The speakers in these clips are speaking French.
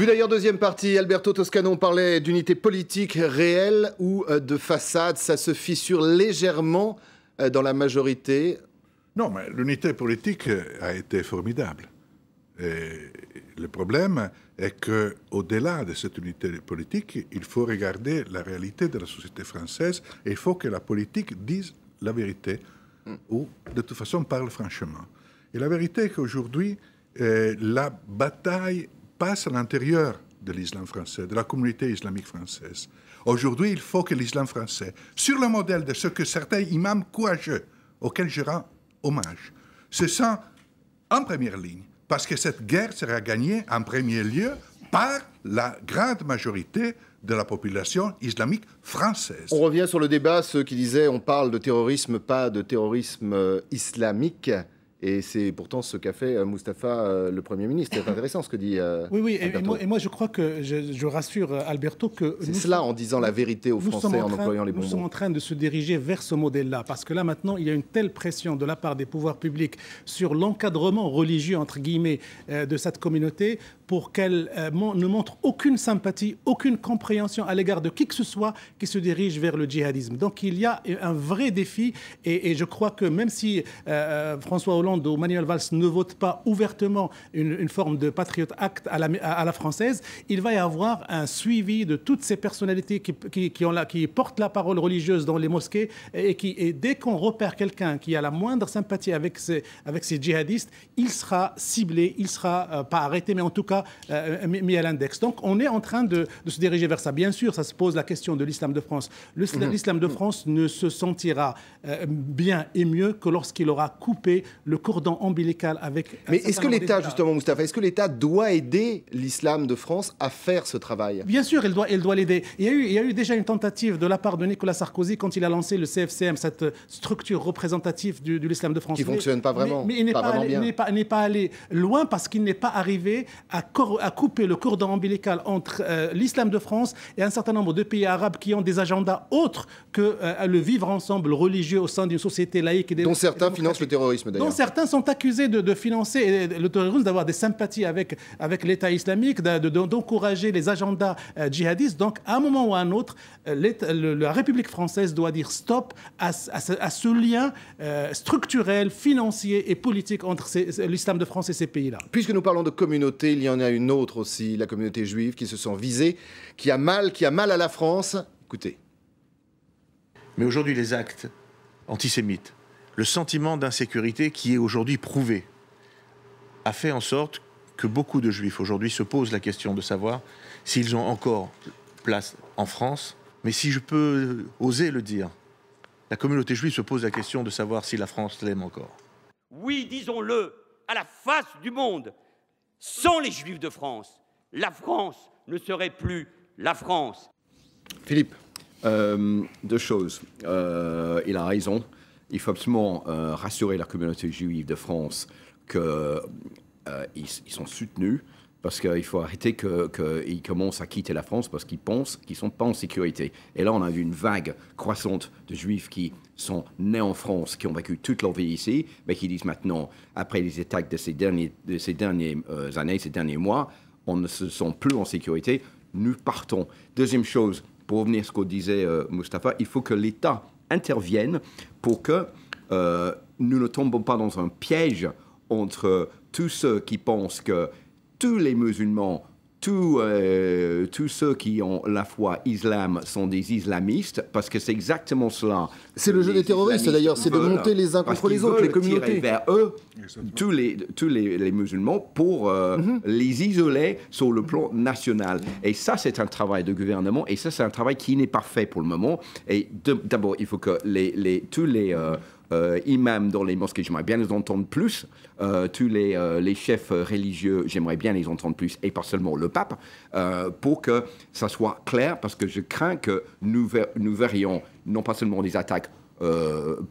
Vue d'ailleurs, deuxième partie, Alberto Toscano, on parlait d'unité politique réelle ou de façade. Ça se fissure légèrement dans la majorité. Non, mais l'unité politique a été formidable. Et le problème est qu'au-delà de cette unité politique, il faut regarder la réalité de la société française et il faut que la politique dise la vérité ou, de toute façon, parle franchement. Et la vérité est qu'aujourd'hui, la bataille passe à l'intérieur de l'islam français, de la communauté islamique française. Aujourd'hui, il faut que l'islam français, sur le modèle de ce que certains imams courageux, auxquels je rends hommage, se sent en première ligne, parce que cette guerre sera gagnée en premier lieu par la grande majorité de la population islamique française. On revient sur le débat, ceux qui disaient on parle de terrorisme, pas de terrorisme islamique. Et c'est pourtant ce qu'a fait Moustapha, le Premier ministre. C'est intéressant ce que dit Oui, Alberto. et moi je crois que je rassure Alberto que... C'est cela en disant la vérité aux Français, en employant les bons mots. Nous sommes en train de se diriger vers ce modèle-là, parce que là maintenant, il y a une telle pression de la part des pouvoirs publics sur l'encadrement religieux, entre guillemets, de cette communauté, pour qu'elle ne montre aucune sympathie, aucune compréhension à l'égard de qui que ce soit qui se dirige vers le djihadisme. Donc il y a un vrai défi, et je crois que même si François Hollande ou Manuel Valls ne votent pas ouvertement une forme de Patriot Act à la française, il va y avoir un suivi de toutes ces personnalités qui portent la parole religieuse dans les mosquées et dès qu'on repère quelqu'un qui a la moindre sympathie avec ces djihadistes, il sera ciblé, il sera pas arrêté, mais en tout cas mis à l'index. Donc on est en train de se diriger vers ça. Bien sûr, ça se pose la question de l'islam de France. L'islam de France ne se sentira bien et mieux que lorsqu'il aura coupé le cordon ombilical avec... Mais est-ce que l'État, justement, Moustapha, est-ce que l'État doit aider l'islam de France à faire ce travail? Bien sûr, il doit l'aider. Il y a eu déjà une tentative de la part de Nicolas Sarkozy quand il a lancé le CFCM, cette structure représentative de l'islam de France. Qui ne fonctionne pas vraiment. Mais il n'est pas allé loin parce qu'il n'est pas arrivé à couper le cordon ombilical entre l'islam de France et un certain nombre de pays arabes qui ont des agendas autres que le vivre ensemble religieux au sein d'une société laïque. Dont certains financent le terrorisme, d'ailleurs. Certains sont accusés de financer le terrorisme, d'avoir des sympathies avec l'État islamique, d'encourager les agendas djihadistes. Donc, à un moment ou à un autre, la République française doit dire stop à ce lien structurel, financier et politique entre l'islam de France et ces pays-là. Puisque nous parlons de communauté, il y en a une autre aussi, la communauté juive, qui se sent visée, qui a mal à la France. Écoutez. Mais aujourd'hui, les actes antisémites, le sentiment d'insécurité qui est aujourd'hui prouvé, a fait en sorte que beaucoup de Juifs aujourd'hui se posent la question de savoir s'ils ont encore place en France. Mais si je peux oser le dire, la communauté juive se pose la question de savoir si la France l'aime encore. Oui, disons-le, à la face du monde, sans les Juifs de France, la France ne serait plus la France. Philippe. Deux choses. Il a raison. Il faut absolument rassurer la communauté juive de France qu'ils sont soutenus, parce qu'il faut arrêter qu'ils commencent à quitter la France parce qu'ils pensent qu'ils ne sont pas en sécurité. Et là, on a vu une vague croissante de juifs qui sont nés en France, qui ont vécu toute leur vie ici, mais qui disent maintenant, après les attaques de ces dernières années, ces derniers mois, on ne se sent plus en sécurité, nous partons. Deuxième chose, pour revenir à ce que disait Moustapha, il faut que l'État intervienne pour que nous ne tombons pas dans un piège entre tous ceux qui pensent que tous les musulmans, tous ceux qui ont la foi islam sont des islamistes, parce que c'est exactement cela. C'est le jeu des terroristes d'ailleurs, c'est de monter les uns contre les autres, les communautés. Vers eux, tous les musulmans pour les isoler sur le plan national. Et ça, c'est un travail de gouvernement, et ça, c'est un travail qui n'est pas fait pour le moment. Et d'abord, il faut que tous les imams dans les mosquées, j'aimerais bien les entendre plus. Tous les chefs religieux, j'aimerais bien les entendre plus, et pas seulement le pape, pour que ça soit clair, parce que je crains que nous verrions non pas seulement des attaques,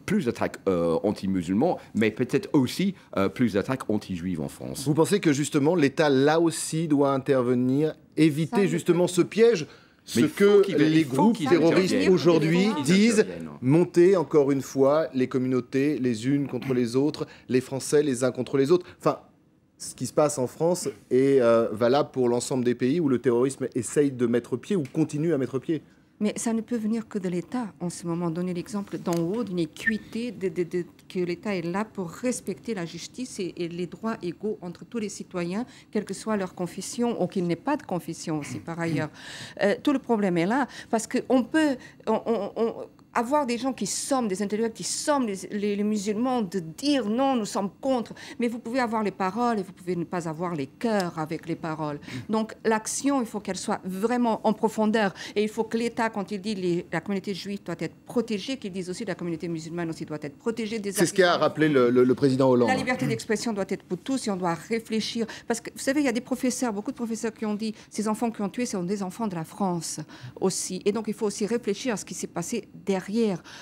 plus d'attaques anti-musulmans, mais peut-être aussi plus d'attaques anti-juives en France. Vous pensez que justement l'État, là aussi, doit intervenir, éviter justement ce piège? Ce que les groupes terroristes aujourd'hui disent, monter encore une fois les communautés les unes contre les autres, les Français les uns contre les autres. Enfin, ce qui se passe en France est valable pour l'ensemble des pays où le terrorisme essaye de mettre pied ou continue à mettre pied. Mais ça ne peut venir que de l'État. En ce moment, donner l'exemple d'en haut, d'une équité, que l'État est là pour respecter la justice et les droits égaux entre tous les citoyens, quelle que soit leur confession, ou qu'il n'ait pas de confession aussi, par ailleurs. Tout le problème est là, parce qu'on peut... avoir des gens qui somment, des intellectuels qui somment les musulmans, de dire non, nous sommes contre. Mais vous pouvez avoir les paroles et vous pouvez ne pas avoir les cœurs avec les paroles. Donc l'action, il faut qu'elle soit vraiment en profondeur. Et il faut que l'État, quand il dit la communauté juive doit être protégée, qu'il dise aussi la communauté musulmane aussi doit être protégée. C'est ce qu'a rappelé le président Hollande. La liberté d'expression doit être pour tous et on doit réfléchir. Parce que, vous savez, il y a des professeurs, beaucoup de professeurs qui ont dit ces enfants qui ont tué, ce sont des enfants de la France aussi. Et donc il faut aussi réfléchir à ce qui s'est passé derrière.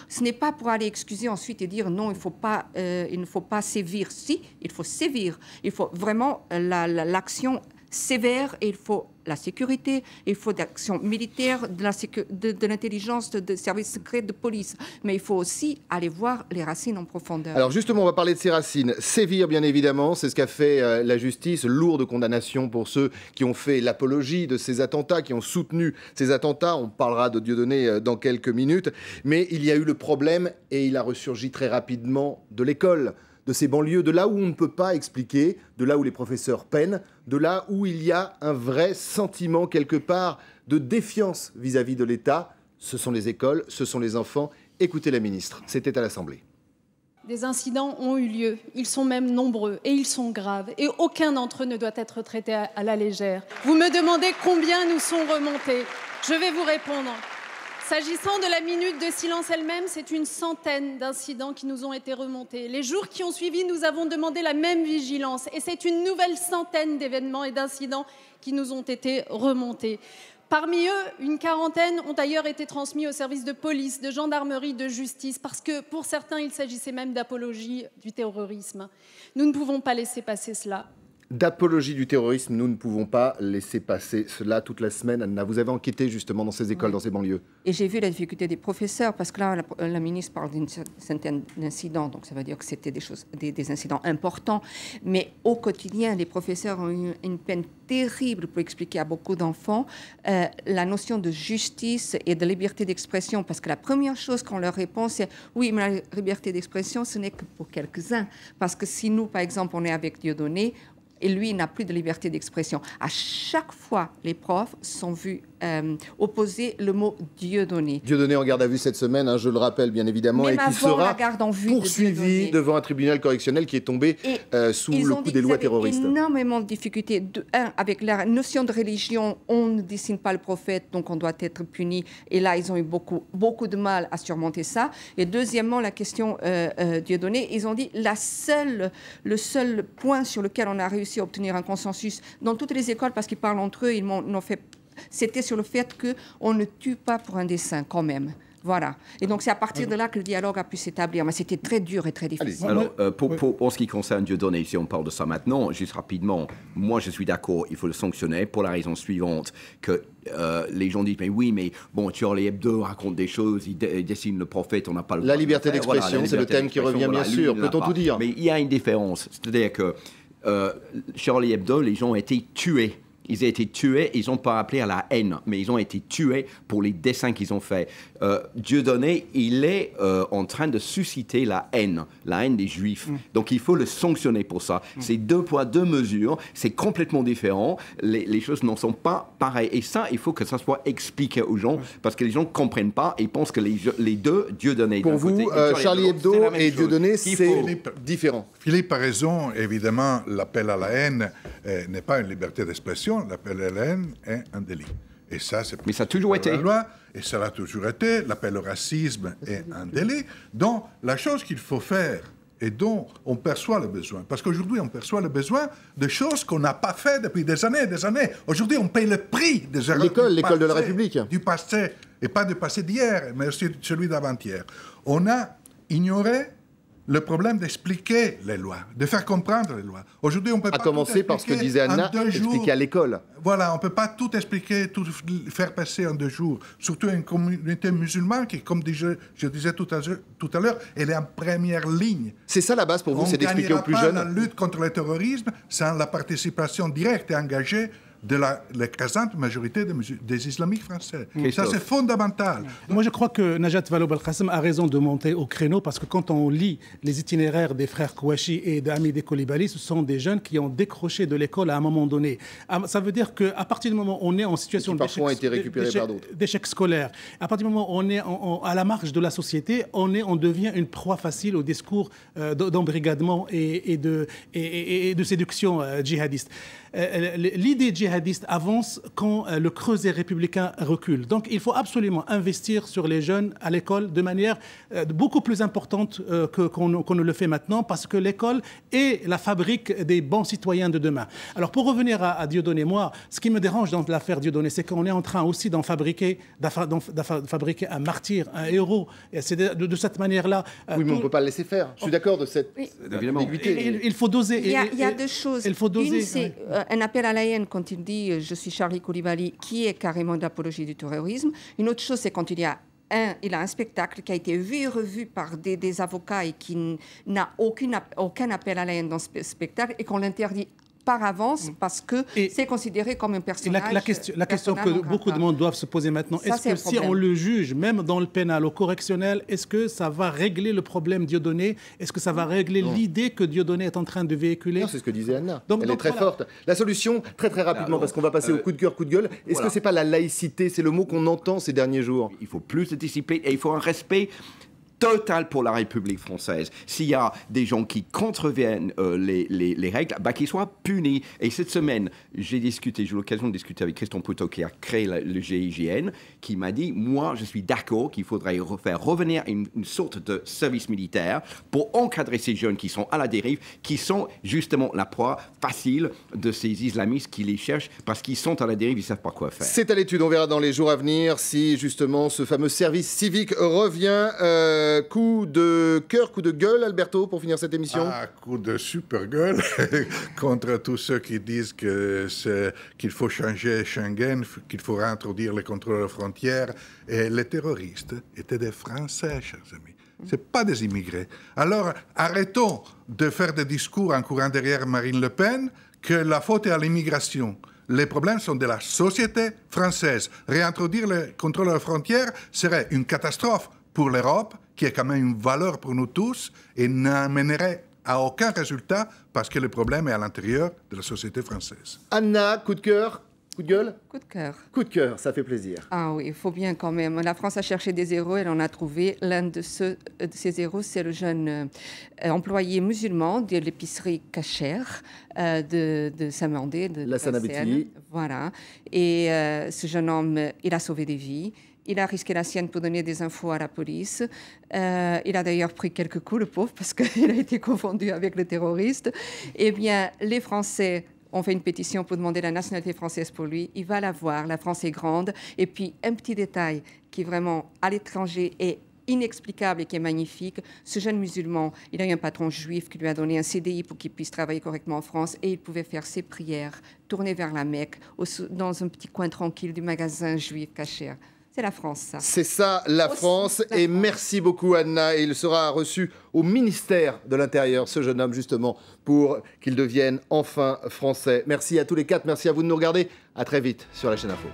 Ce n'est pas pour aller excuser ensuite et dire non, il ne faut pas sévir. Si, il faut sévir. Il faut vraiment l'action sévère et il faut la sécurité, il faut d'action militaire, de l'intelligence, de services secrets, de police. Mais il faut aussi aller voir les racines en profondeur. Alors justement, on va parler de ces racines. Sévir, bien évidemment, c'est ce qu'a fait la justice. Lourde condamnation pour ceux qui ont fait l'apologie de ces attentats, qui ont soutenu ces attentats. On parlera de Dieudonné dans quelques minutes. Mais il y a eu le problème, et il a ressurgi très rapidement, de l'école, de ces banlieues, de là où on ne peut pas expliquer, de là où les professeurs peinent, de là où il y a un vrai sentiment quelque part de défiance vis-à-vis de l'État. Ce sont les écoles, ce sont les enfants. Écoutez la ministre, c'était à l'Assemblée. Des incidents ont eu lieu, ils sont même nombreux et ils sont graves et aucun d'entre eux ne doit être traité à la légère. Vous me demandez combien nous sont remontés. Je vais vous répondre. S'agissant de la minute de silence elle-même, c'est une centaine d'incidents qui nous ont été remontés. Les jours qui ont suivi, nous avons demandé la même vigilance et c'est une nouvelle centaine d'événements et d'incidents qui nous ont été remontés. Parmi eux, une quarantaine ont d'ailleurs été transmis aux services de police, de gendarmerie, de justice, parce que pour certains, il s'agissait même d'apologie du terrorisme. Nous ne pouvons pas laisser passer cela. D'apologie du terrorisme, nous ne pouvons pas laisser passer cela toute la semaine. Anna, vous avez enquêté justement dans ces écoles, dans ces banlieues. Et j'ai vu la difficulté des professeurs, parce que là, la ministre parle d'une centaine d'incidents, donc ça veut dire que c'était des incidents importants. Mais au quotidien, les professeurs ont eu une peine terrible pour expliquer à beaucoup d'enfants la notion de justice et de liberté d'expression, parce que la première chose qu'on leur répond, c'est « oui, mais la liberté d'expression, ce n'est que pour quelques-uns ». Parce que si nous, par exemple, on est avec Dieudonné, et lui, il n'a plus de liberté d'expression. À chaque fois, les profs sont vus opposer le mot Dieudonné. Dieudonné en garde à vue cette semaine, hein, je le rappelle bien évidemment, même et qui sera poursuivi de devant un tribunal correctionnel qui est tombé sous le coup des lois terroristes. Ils ont énormément de difficultés. Avec la notion de religion, on ne dessine pas le prophète, donc on doit être puni. Et là, ils ont eu beaucoup de mal à surmonter ça. Et deuxièmement, la question Dieudonné, ils ont dit le seul point sur lequel on a réussi à obtenir un consensus dans toutes les écoles, parce qu'ils parlent entre eux, ils m'ont fait... C'était sur le fait qu'on ne tue pas pour un dessein, quand même. Voilà. Et donc, c'est à partir de là que le dialogue a pu s'établir. Mais c'était très dur et très difficile. Alors, pour ce qui concerne Dieudonné, si on parle de ça maintenant, juste rapidement, moi, je suis d'accord, il faut le sanctionner pour la raison suivante, que les gens disent, mais oui, mais bon, Charlie Hebdo raconte des choses, il dessine le prophète, on n'a pas le droit. La liberté d'expression, voilà, c'est le thème qui revient, bien sûr. Peut-on tout dire? Mais il y a une différence. C'est-à-dire que Charlie Hebdo, les gens ont été tués. Ils ont été tués, ils n'ont pas appelé à la haine, mais ils ont été tués pour les dessins qu'ils ont faits. Dieudonné, il est en train de susciter la haine des Juifs. Donc il faut le sanctionner pour ça. C'est 2 poids, 2 mesures, c'est complètement différent. Les choses n'en sont pas pareilles. Et ça, il faut que ça soit expliqué aux gens, parce que les gens ne comprennent pas et pensent que les deux, Dieudonné... Pour vous, Charlie Hebdo et Dieudonné, c'est différent. Philippe a raison, évidemment, l'appel à la haine n'est pas une liberté d'expression. L'appel à la haine est un délit. Et ça, c'est mais ça a toujours été. La loi, et ça l'a toujours été. L'appel au racisme est un délit. Donc, la chose qu'il faut faire et dont on perçoit le besoin, parce qu'aujourd'hui, on perçoit le besoin de choses qu'on n'a pas fait depuis des années et des années. Aujourd'hui, on paye le prix des erreurs. L'école de la République. Du passé, et pas du passé d'hier, mais aussi celui d'avant-hier. On a ignoré le problème d'expliquer les lois, de faire comprendre les lois. Aujourd'hui, on peut pas À commencer par ce que disait Anna, expliquer à l'école. Voilà, on ne peut pas tout expliquer, tout faire passer en 2 jours. Surtout une communauté musulmane qui, comme je disais tout à l'heure, elle est en première ligne. C'est ça la base pour vous, c'est d'expliquer aux plus jeunes. On ne gagnera pas la lutte contre le terrorisme sans la participation directe et engagée de l'écrasante majorité des islamiques français. Ça, c'est fondamental. Moi, je crois que Najat Vallaud-Belkacem a raison de monter au créneau parce que quand on lit les itinéraires des frères Kouachi et d'Hamidou Coulibaly, ce sont des jeunes qui ont décroché de l'école à un moment donné. Ça veut dire qu'à partir du moment où on est en situation d'échec scolaire, à partir du moment où on est à la marge de la société, on devient une proie facile au discours d'embrigadement et de séduction djihadiste. L'idée djihadiste avance quand le creuset républicain recule. Donc il faut absolument investir sur les jeunes à l'école de manière beaucoup plus importante qu'on ne le fait maintenant, parce que l'école est la fabrique des bons citoyens de demain. Alors pour revenir à Dieudonné, moi, ce qui me dérange dans l'affaire Dieudonné, c'est qu'on est en train aussi d'en fabriquer un martyr, un héros. Et c'est de cette manière-là... Oui, mais on ne peut pas le laisser faire. Je suis d'accord de cette ambiguïté. Il faut doser. Il y a 2 choses. Il faut doser. Une, c'est un appel à la haine quand il dit « je suis Charlie Coulibaly », qui est carrément de l'apologie du terrorisme. Une autre chose, c'est quand il a un spectacle qui a été vu et revu par des avocats et qui n'a aucun appel à la haine dans ce spectacle et qu'on l'interdit par avance parce que c'est considéré comme un personnage. Et la question que beaucoup de monde doivent se poser maintenant, est-ce que si on le juge, même dans le pénal, au correctionnel, est-ce que ça va régler le problème Dieudonné? Est-ce que ça va régler l'idée que Dieudonné est en train de véhiculer? Non, c'est ce que disait Anna. Elle est très forte. La solution, très rapidement, parce qu'on va passer au coup de cœur, coup de gueule, est-ce que c'est pas la laïcité? C'est le mot qu'on entend ces derniers jours. Il faut plus de discipline et il faut un respect total pour la République française. S'il y a des gens qui contreviennent les règles, qu'ils soient punis. Et cette semaine, j'ai eu l'occasion de discuter avec Christian Poutot, qui a créé le GIGN, qui m'a dit, moi, je suis d'accord qu'il faudrait faire revenir une sorte de service militaire pour encadrer ces jeunes qui sont à la dérive, qui sont justement la proie facile de ces islamistes qui les cherchent parce qu'ils sont à la dérive, ils ne savent pas quoi faire. C'est à l'étude, on verra dans les jours à venir si justement ce fameux service civique revient. Coup de cœur, coup de gueule, Alberto, pour finir cette émission. Coup de super gueule contre tous ceux qui disent qu'il faut changer Schengen, qu'il faut réintroduire les contrôles aux frontières. Et les terroristes étaient des Français, chers amis. Ce n'est pas des immigrés. Alors, arrêtons de faire des discours en courant derrière Marine Le Pen que la faute est à l'immigration. Les problèmes sont de la société française. Réintroduire les contrôles aux frontières serait une catastrophe pour l'Europe, qui est quand même une valeur pour nous tous, et n'amènerait à aucun résultat parce que le problème est à l'intérieur de la société française. Anna, coup de cœur, coup de gueule? Coup de cœur. Coup de cœur, ça fait plaisir. Ah oui, il faut bien quand même. La France a cherché des héros, elle en a trouvé. L'un de ces héros, c'est le jeune employé musulman de l'épicerie cachère de Saint-Mandé, de Lassana Bettini. Voilà. Et ce jeune homme, il a sauvé des vies. Il a risqué la sienne pour donner des infos à la police. Il a d'ailleurs pris quelques coups, le pauvre, parce qu'il a été confondu avec le terroriste. Eh bien, les Français ont fait une pétition pour demander la nationalité française pour lui. Il va l'avoir, la France est grande. Et puis, un petit détail qui vraiment, à l'étranger, est inexplicable et qui est magnifique. Ce jeune musulman, il a eu un patron juif qui lui a donné un CDI pour qu'il puisse travailler correctement en France et il pouvait faire ses prières, tourner vers la Mecque, dans un petit coin tranquille du magasin juif caché. C'est la France, ça. C'est ça, la France. Et merci beaucoup, Anna. Et il sera reçu au ministère de l'Intérieur, ce jeune homme, justement, pour qu'il devienne enfin français. Merci à tous les 4. Merci à vous de nous regarder. À très vite sur la chaîne Info.